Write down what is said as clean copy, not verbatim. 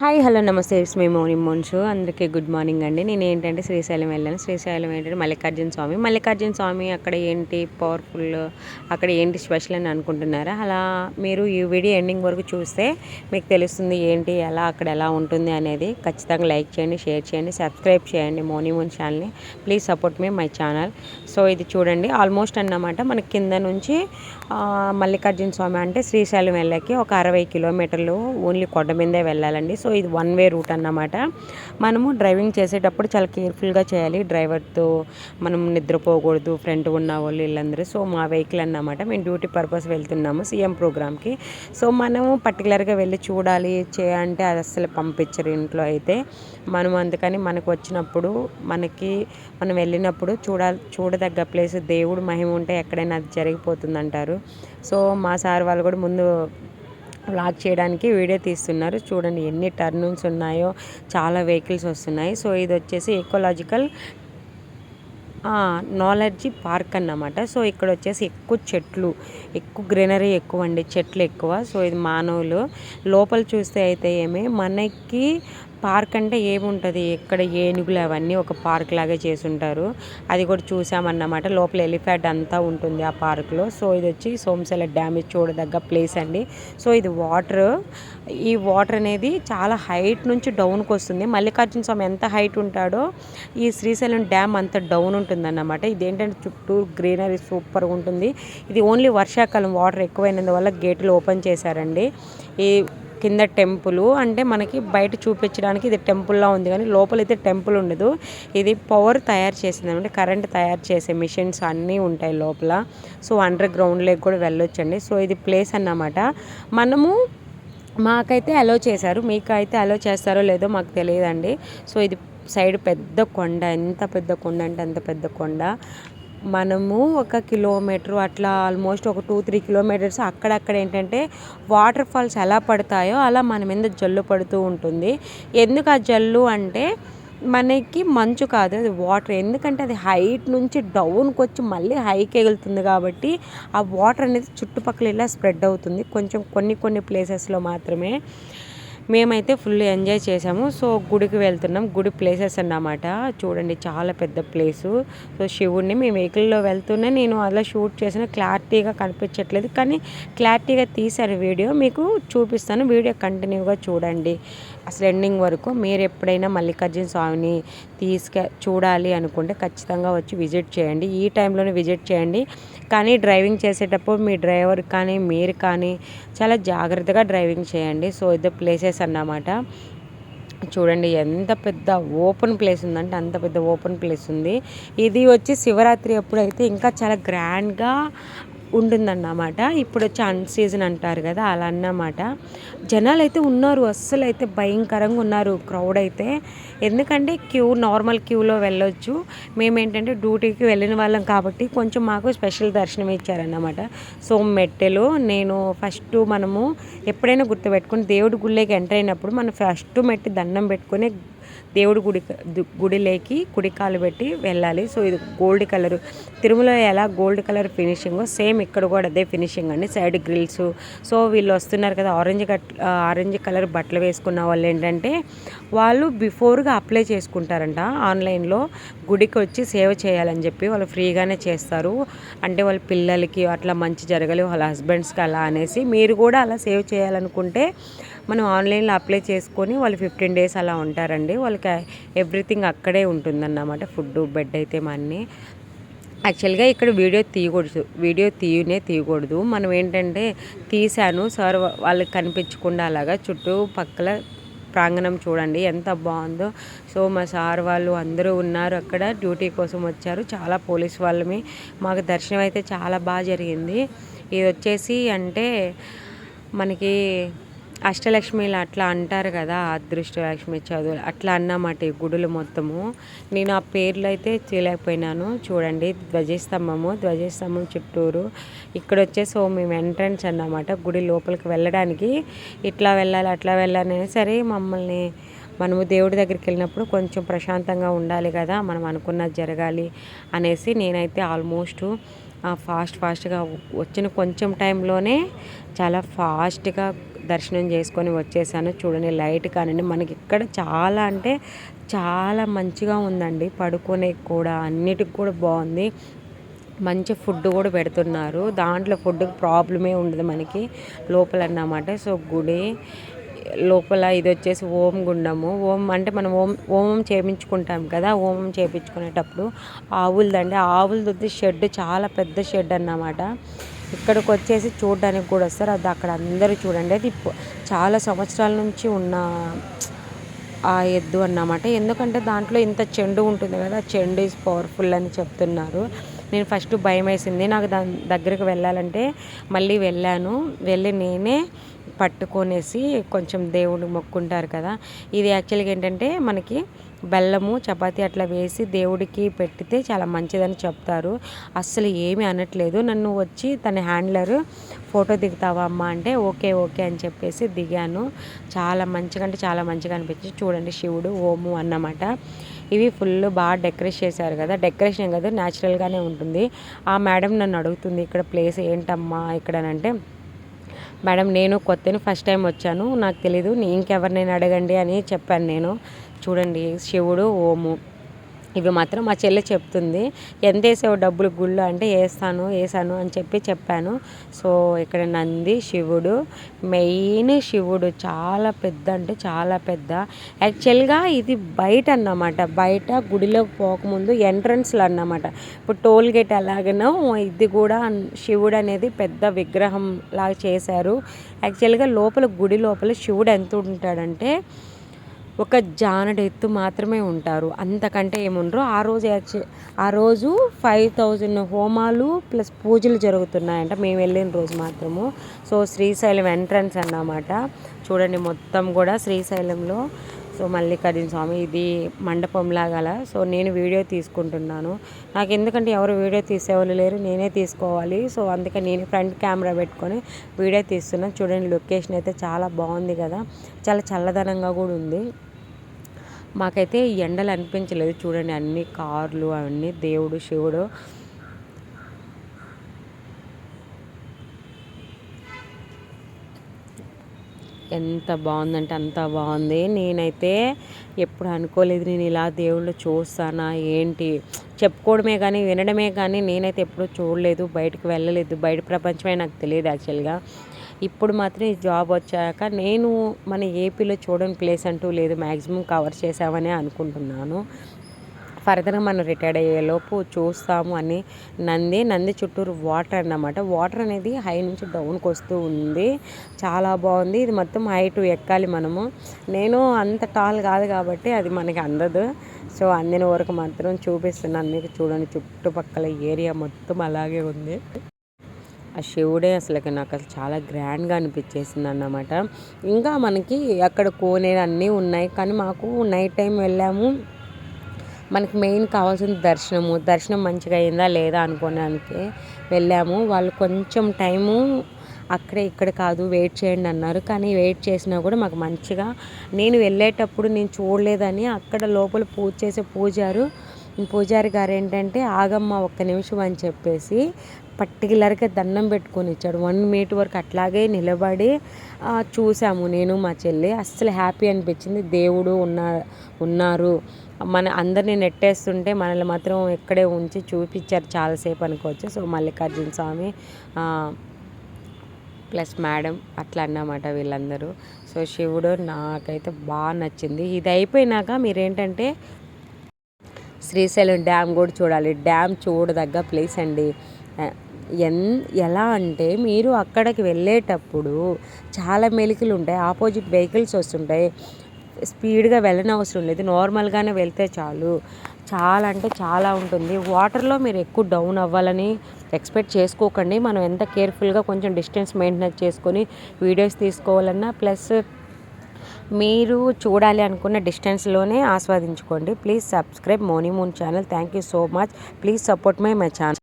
Hi hello నమస్తే it's me morning మోన్షు అందరికీ good morning అండి. నేను ఏంటంటే శ్రీశైలం వెళ్ళాను. శ్రీశైలం ఏంటంటే మల్లికార్జున స్వామి అక్కడ ఏంటి పవర్ఫుల్, అక్కడ ఏంటి స్పెషల్ అని అనుకుంటున్నారా? అలా మీరు ఈ వీడియో ఎండింగ్ వరకు చూస్తే మీకు తెలుస్తుంది ఏంటి ఎలా అక్కడ ఎలా ఉంటుంది అనేది. ఖచ్చితంగా లైక్ చేయండి, షేర్ చేయండి, సబ్స్క్రైబ్ చేయండి మార్నింగ్ మోన్ ఛానల్ని. Please support me my channel. So ఇది చూడండి ఆల్మోస్ట్ అన్నమాట మనకి కింద నుంచి మల్లికార్జున స్వామి అంటే శ్రీశైలం వెళ్ళకి ఒక 60 కిలోమీటర్లు ఓన్లీ కొండ మీదే వెళ్ళాలండి. సో ఇది వన్ వే రూట్ అన్నమాట. మనము డ్రైవింగ్ చేసేటప్పుడు చాలా కేర్ఫుల్గా చేయాలి. డ్రైవర్తో మనం నిద్రపోకూడదు, ఫ్రంట్ ఉన్న వాళ్ళు వీళ్ళందరూ. సో మా వెహికల్ అన్నమాట, మేము డ్యూటీ పర్పస్ వెళ్తున్నాము సీఎం ప్రోగ్రామ్కి. సో మనము పర్టికులర్గా వెళ్ళి చూడాలి అంటే అది అస్సలు పంపించరు ఇంట్లో అయితే. మనం అందుకని మనకు వచ్చినప్పుడు మనం వెళ్ళినప్పుడు చూడదగ్గ ప్లేస్, దేవుడు మహిమ ఉంటే ఎక్కడైనా అది జరిగిపోతుంది అంటారు. సో మా సార్ వాళ్ళు కూడా ముందు వ్లాగ్ చేయడానికి వీడియో తీస్తున్నారు. చూడండి ఎన్ని టర్న్స్ ఉన్నాయో, చాలా వెహికల్స్ వస్తున్నాయి. సో ఇది వచ్చేసి ఎకోలాజికల్ నాలెడ్జీ పార్క్ అన్నమాట. సో ఇక్కడ వచ్చేసి ఎక్కువ గ్రీనరీ ఎక్కువ అండి, చెట్లు ఎక్కువ. సో ఇది మానవులు లోపల చూస్తే అయితే మనకి పార్క్ అంటే ఏముంటుంది, ఇక్కడ ఏనుగులు అవన్నీ ఒక పార్క్ లాగా చేసి ఉంటారు. అది కూడా చూసామన్నమాట. లోపల ఎలిఫెంట్ అంతా ఉంటుంది ఆ పార్క్లో. సో ఇది వచ్చి సోమశిల డ్యామ్ చూడదగ్గ ప్లేస్ అండి. సో ఇది ఈ వాటర్ అనేది చాలా హైట్ నుంచి డౌన్కి వస్తుంది. మల్లికార్జున స్వామి ఎంత హైట్ ఉంటాడో ఈ శ్రీశైలం డ్యామ్ అంత డౌన్ ఉంటుందన్నమాట. ఇదేంటంటే చుట్టూ గ్రీనరీ సూపర్గా ఉంటుంది. ఇది ఓన్లీ వర్షాకాలం వాటర్ ఎక్కువైనందువల్ల గేట్లు ఓపెన్ చేశారండి. ఈ కింద టెంపుల్ అంటే మనకి బయట చూపించడానికి ఇది టెంపుల్లా ఉంది, కానీ లోపలైతే టెంపుల్ ఉండదు. ఇది పవర్ తయారు చేసింది అంటే కరెంట్ తయారు చేసే మిషన్స్ అన్నీ ఉంటాయి లోపల. సో అండర్ గ్రౌండ్లోకి కూడా వెళ్ళొచ్చండి. సో ఇది ప్లేస్ అన్నమాట. మాకైతే అలో చేశారు, మీకు అయితే అలో చేస్తారో లేదో మాకు తెలియదండి. సో ఇది సైడ్ పెద్ద కొండ, ఎంత పెద్ద కొండ అంటే అంత పెద్ద కొండ. మనము 1 కిలోమీటర్ అట్లా ఆల్మోస్ట్ ఒక 2-3 కిలోమీటర్స్ అక్కడక్కడ ఏంటంటే వాటర్ ఫాల్స్ ఎలా పడతాయో అలా మన మీద జల్లు పడుతూ ఉంటుంది. ఎందుకు ఆ జల్లు అంటే మనకి మంచు కాదు, అది వాటర్. ఎందుకంటే అది హైట్ నుంచి డౌన్కి వచ్చి మళ్ళీ హైకి ఎగులుతుంది కాబట్టి ఆ వాటర్ అనేది చుట్టుపక్కల ఇలా స్ప్రెడ్ అవుతుంది. కొంచెం కొన్ని ప్లేసెస్లో మాత్రమే. మేమైతే ఫుల్ ఎంజాయ్ చేసాము. సో గుడికి వెళ్తున్నాం, గుడి ప్లేసెస్ అన్నమాట. చూడండి చాలా పెద్ద ప్లేసు. సో శివుడిని మేము వెహికల్లో వెళ్తూనే నేను అలా షూట్ చేసిన, క్లారిటీగా కనిపించట్లేదు కానీ క్లారిటీగా తీశారు వీడియో, మీకు చూపిస్తాను. వీడియో కంటిన్యూగా చూడండి అసలు ఎండింగ్ వరకు. మీరు ఎప్పుడైనా మల్లికార్జున స్వామిని చూడాలి అనుకుంటే ఖచ్చితంగా వచ్చి విజిట్ చేయండి. ఈ టైంలోనే విజిట్ చేయండి. కానీ డ్రైవింగ్ చేసేటప్పుడు మీ డ్రైవర్ కానీ మీరు కానీ చాలా జాగ్రత్తగా డ్రైవింగ్ చేయండి. సో ఇది ప్లేసెస్ అన్నమాట. చూడండి ఎంత పెద్ద ఓపెన్ ప్లేస్ ఉందంటే అంత పెద్ద ఓపెన్ ప్లేస్ ఉంది. ఇది వచ్చి శివరాత్రి అప్పుడైతే ఇంకా చాలా గ్రాండ్గా ఉంటుందన్నమాట. ఇప్పుడు వచ్చి అన్ సీజన్ అంటారు కదా, అలా అన్నమాట. జనాలు అయితే ఉన్నారు, అస్సలు అయితే భయంకరంగా ఉన్నారు క్రౌడ్ అయితే. ఎందుకంటే నార్మల్ క్యూలో వెళ్ళొచ్చు. మేమేంటంటే డ్యూటీకి వెళ్ళిన వాళ్ళం కాబట్టి కొంచెం మాకు స్పెషల్ దర్శనం ఇచ్చారన్నమాట. సో నేను మనము ఎప్పుడైనా గుర్తుపెట్టుకుని దేవుడి గుడిలోకి ఎంటర్ అయినప్పుడు మనం ఫస్ట్ దండం పెట్టుకొని దేవుడి గుడిలోకి కుడికాలు పెట్టి వెళ్ళాలి. సో ఇది గోల్డ్ కలర్, తిరుమల ఎలా గోల్డ్ కలర్ ఫినిషింగ్ సేమ్ ఇక్కడ కూడా అదే ఫినిషింగ్ అండి. Side grills. సో వీళ్ళు వస్తున్నారు కదా ఆరెంజ్ కలర్ బట్టలు వేసుకున్న వాళ్ళు ఏంటంటే వాళ్ళు బిఫోర్గా అప్లై చేసుకుంటారంట ఆన్లైన్లో. గుడికి వచ్చి సేవ చేయాలని చెప్పి వాళ్ళు ఫ్రీగానే చేస్తారు. అంటే వాళ్ళ పిల్లలకి అట్లా మంచి జరగాలి, వాళ్ళ హస్బెండ్స్కి అలా అనేసి. మీరు కూడా అలా సేవ్ చేయాలనుకుంటే మనం ఆన్లైన్లో అప్లై చేసుకొని వాళ్ళు 15 days అలా ఉంటారండి. వాళ్ళకి ఎవ్రీథింగ్ అక్కడే ఉంటుందన్నమాట, ఫుడ్ బెడ్ అయితే అన్నీ. యాక్చువల్గా ఇక్కడ వీడియో తీయకూడదు. మనం ఏంటంటే తీశాను సార్ వాళ్ళకి కనిపించకుండా అలాగా. చుట్టుపక్కల ప్రాంగణం చూడండి ఎంత బాగుందో. సో మా సార్ వాళ్ళు అందరూ ఉన్నారు అక్కడ, డ్యూటీ కోసం వచ్చారు. చాలా పోలీస్ వాళ్ళమి. మాకు దర్శనం అయితే చాలా బాగా జరిగింది. ఇది వచ్చేసి అంటే మనకి అష్టలక్ష్మిలు అట్లా అంటారు కదా, అదృష్టలక్ష్మి, చదువు అట్లా అన్నమాట ఈ గుడులు మొత్తము. నేను ఆ పేర్లు అయితే చేయలేకపోయినాను. చూడండి ధ్వజస్తంభం చుట్టూరు. ఇక్కడ వచ్చేసి మేము ఎంట్రన్స్ అన్నమాట. గుడి లోపలికి వెళ్ళడానికి ఇట్లా వెళ్ళాలి అట్లా వెళ్ళాలి సరే మనము దేవుడి దగ్గరికి వెళ్ళినప్పుడు కొంచెం ప్రశాంతంగా ఉండాలి కదా, మనం అనుకున్నది జరగాలి అనేసి నేనైతే ఆల్మోస్ట్ ఫాస్ట్గా వచ్చిన కొంచెం టైంలోనే చాలా ఫాస్ట్గా దర్శనం చేసుకొని వచ్చేసాను. చూడండి లైట్ కానివ్వండి, మనకి ఇక్కడ చాలా అంటే చాలా మంచిగా ఉందండి. పడుకునే కూడా అన్నిటికి కూడా బాగుంది. మంచి ఫుడ్ కూడా పెడుతున్నారు. దాంట్లో ఫుడ్కి ప్రాబ్లమే ఉండదు మనకి లోపల అన్నమాట. సో గుడి లోపల ఇది వచ్చేసి ఓం గుండము. ఓం అంటే మనం ఓమం చేయించుకుంటాం కదా, ఓమం చేయించుకునేటప్పుడు ఆవులదండి. ఆవులది షెడ్, చాలా పెద్ద షెడ్ అన్నమాట. ఇక్కడికి వచ్చేసి చూడడానికి కూడా వస్తారు. అది అక్కడ అందరూ చూడండి, అది చాలా సంవత్సరాల నుంచి ఉన్న ఆ ఎద్దు అన్నమాట. ఎందుకంటే దాంట్లో ఇంత చెండు ఉంటుంది కదా, చెండు ఈజ్ పవర్ఫుల్ అని చెప్తున్నారు. నేను ఫస్ట్ భయం వేసింది, నాకు దాని దగ్గరికి వెళ్ళాలంటే మళ్ళీ వెళ్ళి నేనే పట్టుకొనేసి కొంచెం దేవుడు మొక్కుంటారు కదా. ఇది యాక్చువల్గా ఏంటంటే మనకి బెల్లము చపాతీ అట్లా వేసి దేవుడికి పెట్టితే చాలా మంచిదని చెప్తారు. అస్సలు ఏమీ అనట్లేదు. నన్ను వచ్చి తన హ్యాండ్లర్ ఫోటో దిగుతావా అమ్మ అంటే ఓకే ఓకే అని చెప్పేసి దిగాను. చాలా మంచిగా అంటే చాలా మంచిగా అనిపించింది. చూడండి శివుడు ఓము అన్నమాట. ఇవి ఫుల్ బాగా డెకరేట్ చేశారు కదా, డెకరేషన్ కదా న్యాచురల్గానే ఉంటుంది. ఆ మేడం నన్ను అడుగుతుంది ఇక్కడ ప్లేస్ ఏంటమ్మా ఇక్కడనంటే, మేడం నేను కొత్తని ఫస్ట్ టైం వచ్చాను, నాకు తెలీదు, ఇంకెవరినైనా అడగండి అని చెప్పాను నేను. చూడండి శివుడు ఓము ఇవి మాత్రం మా చెల్లె చెప్తుంది. ఎంత వేసావు డబ్బులు గుళ్ళు అంటే వేసాను అని చెప్పాను. సో ఇక్కడ నంది శివుడు, మెయిన్ శివుడు చాలా పెద్ద అంటే చాలా పెద్ద. యాక్చువల్గా ఇది బయట అన్నమాట, బయట గుడిలోకి పోకముందు ఎంట్రన్స్లో అన్నమాట. ఇప్పుడు టోల్ గేట్ ఎలాగనో ఇది కూడా శివుడు అనేది పెద్ద విగ్రహం లాగా చేశారు. యాక్చువల్గా లోపల గుడి లోపల శివుడు ఎంత ఉంటాడంటే ఒక జానడు ఎత్తు మాత్రమే ఉంటారు, అంతకంటే ఏముండరు. ఆ రోజు 5000 హోమాలు ప్లస్ పూజలు జరుగుతున్నాయంట మేము వెళ్ళిన రోజు మాత్రము. సో శ్రీశైలం ఎంట్రన్స్ అన్నమాట. చూడండి మొత్తం కూడా శ్రీశైలంలో. సో మల్లికార్జున స్వామి ఇది మండపం లాగా. సో నేను వీడియో తీసుకుంటున్నాను. నాకు ఎందుకంటే ఎవరు వీడియో తీసేవాళ్ళు లేరు, నేనే తీసుకోవాలి. సో అందుకే నేను ఫ్రంట్ కెమెరా పెట్టుకొని వీడియో తీస్తున్నాను. చూడండి లొకేషన్ అయితే చాలా బాగుంది కదా, చాలా చల్లదనంగా కూడా ఉంది. మాకైతే ఎండలు అనిపించలేదు. చూడండి అన్ని కార్లు అవన్నీ, దేవుడు శివుడు. ఎంత బాగుందంటే అంత బాగుంది. నేనైతే ఎప్పుడు అనుకోలేదు నేను ఇలా దేవుళ్ళు చూస్తానా ఏంటి, చెప్పుకోవడమే కానీ వినడమే కానీ నేనైతే ఎప్పుడూ చూడలేదు, బయటకు వెళ్ళలేదు, బయట ప్రపంచమే నాకు తెలియదు యాక్చువల్గా. ఇప్పుడు మాత్రం ఈ జాబ్ వచ్చాక నేను మన ఏపీలో చూడని ప్లేస్ అంటూ లేదు, మ్యాక్సిమం కవర్ చేసామని అనుకుంటున్నాను. ఫర్దర్గా మనం రిటైర్డ్ అయ్యేలోపు చూస్తాము అని. నంది చుట్టూరు వాటర్ అన్నమాట. వాటర్ అనేది హై నుంచి డౌన్కి వస్తూ ఉంది, చాలా బాగుంది. ఇది మొత్తం హైట్ ఎక్కాలి మనము. నేను అంత టాల్ కాదు కాబట్టి అది మనకి అందదు. సో అందిన వరకు మాత్రం చూపిస్తున్నాను మీకు. చూడండి చుట్టుపక్కల ఏరియా మొత్తం అలాగే ఉంది. ఆ శివుడే అసలు నాకు చాలా గ్రాండ్గా అనిపించేసింది అన్నమాట. ఇంకా మనకి అక్కడ కోనేరు అన్నీ ఉన్నాయి, కానీ మాకు నైట్ టైం వెళ్ళాము. మనకి మెయిన్ కావాల్సిన దర్శనం మంచిగా అయిందా లేదా అనుకోవడానికి వెళ్ళాము. వాళ్ళు కొంచెం టైము అక్కడే ఇక్కడ కాదు వెయిట్ చేయండి అన్నారు, కానీ వెయిట్ చేసినా కూడా మాకు మంచిగా, నేను వెళ్ళేటప్పుడు నేను చూడలేదని అక్కడ లోపల పూజ చేసే పూజారి గారు ఏంటంటే ఆగమ్మ ఒక్క నిమిషం అని చెప్పేసి పర్టికులర్గా దండం పెట్టుకొని ఇచ్చాడు. 1 minute వరకు అట్లాగే నిలబడి చూసాము నేను మా చెల్లి. అస్సలు హ్యాపీ అనిపించింది. దేవుడు ఉన్నారు మన అందరినీ నెట్టేస్తుంటే మనల్ని మాత్రం ఇక్కడే ఉంచి చూపించారు చాలాసేపు అనుకోవచ్చు. సో మల్లికార్జున స్వామి ప్లస్ మేడం అట్లా అన్నమాట వీళ్ళందరూ. సో శివుడు నాకైతే బాగా నచ్చింది. ఇది అయిపోయినాక మీరేంటంటే శ్రీశైలం డ్యామ్ కూడా చూడాలి. డ్యామ్ చూడదగ్గ ప్లేస్ అండి. ఎలా అంటే మీరు అక్కడికి వెళ్ళేటప్పుడు చాలా మెలికలు ఉంటాయి, ఆపోజిట్ వెహికల్స్ వస్తుంటాయి, స్పీడ్గా వెళ్ళనవసరం లేదు, నార్మల్గానే వెళ్తే చాలు. చాలా అంటే చాలా ఉంటుంది. వాటర్లో మీరు ఎక్కువ డౌన్ అవ్వాలని ఎక్స్పెక్ట్ చేసుకోకండి. మనం ఎంత కేర్ఫుల్గా కొంచెం డిస్టెన్స్ మెయింటైన్ చేసుకొని వీడియోస్ తీసుకోవాలన్నా ప్లస్ మీరు చూడాలి అనుకున్న డిస్టెన్స్లోనే ఆస్వాదించుకోండి. Please subscribe Moni moon channel. Thank you so much. Please support my channel.